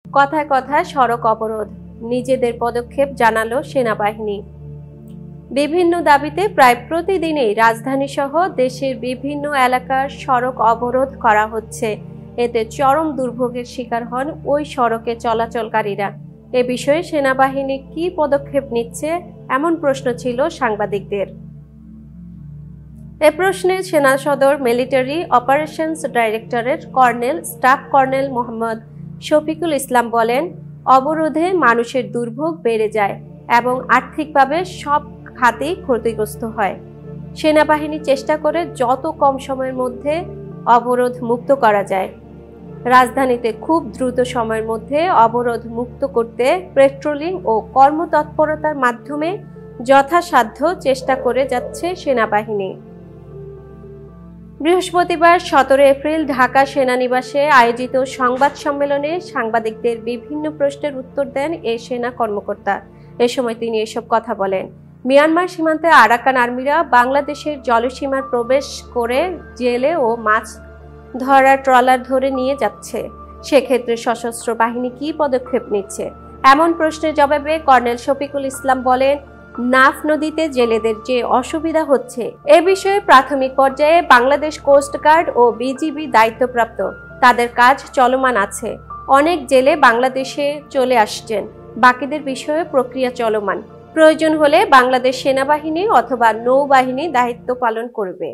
কথায় কথায় সড়ক অবরোধ, নিজেদের পদক্ষেপ জানালো সেনাবাহিনী। বিভিন্ন দাবিতে প্রায় প্রতিদিনই রাজধানী সহ দেশের বিভিন্ন এলাকার সড়ক অবরোধ করা হচ্ছে। এতে চরম দুর্ভোগের শিকার হন ওই সড়কে চলাচলকারীরা। এ বিষয়ে সেনাবাহিনী কি পদক্ষেপ নিচ্ছে, এমন প্রশ্ন ছিল সাংবাদিকদের। এ প্রশ্নে সেনা সদর military operations directorate colonel staff colonel Mohammad Shafiqul Islam বলেন, অবরোধে মানুষের দুর্ভোগ বেড়ে যায় এবং আর্থিকভাবে সব খাতেই ক্ষতিগ্রস্ত হয়। সেনাবাহিনী চেষ্টা করে যত কম সময়ের মধ্যে অবরোধ মুক্ত করা যায়। রাজধানীতে খুব দ্রুত সময়ের মধ্যে অবরোধ মুক্ত করতে পেট্রোলিং ও কর্মতৎপরতার মাধ্যমে যথাসাধ্য চেষ্টা করে যাচ্ছে সেনাবাহিনী। বৃহস্পতিবার 17 এপ্রিল ঢাকা সেনানিবাসে আয়োজিত সংবাদ সম্মেলনে সাংবাদিকদের বিভিন্ন প্রশ্নের উত্তর দেন এ সেনা কর্মকর্তা। এ সময় তিনি এসব কথা বলেন। মিয়ানমার সীমান্তে আরাকান আর্মিরা বাংলাদেশের জলসীমায় প্রবেশ করে জেলে ও মাছ ধরার ট্রলার ধরে নিয়ে যাচ্ছে। সেক্ষেত্রে সশস্ত্র বাহিনী কি পদক্ষেপ নিচ্ছে, এমন প্রশ্নের জবাবে কর্নেল শফিকুল ইসলাম বলেন, নাফ নদীতে জেলেদের যে অসুবিধা হচ্ছে এ বিষয়ে প্রাথমিক পর্যায়ে বাংলাদেশ কোস্ট গার্ড ও বিজিবি দায়িত্বপ্রাপ্ত, তাদের কাজ চলমান আছে। অনেক জেলে বাংলাদেশে চলে আসছেন, বাকিদের বিষয়ে প্রক্রিয়া চলমান। প্রয়োজন হলে বাংলাদেশ সেনাবাহিনী অথবা নৌবাহিনী দায়িত্ব পালন করবে।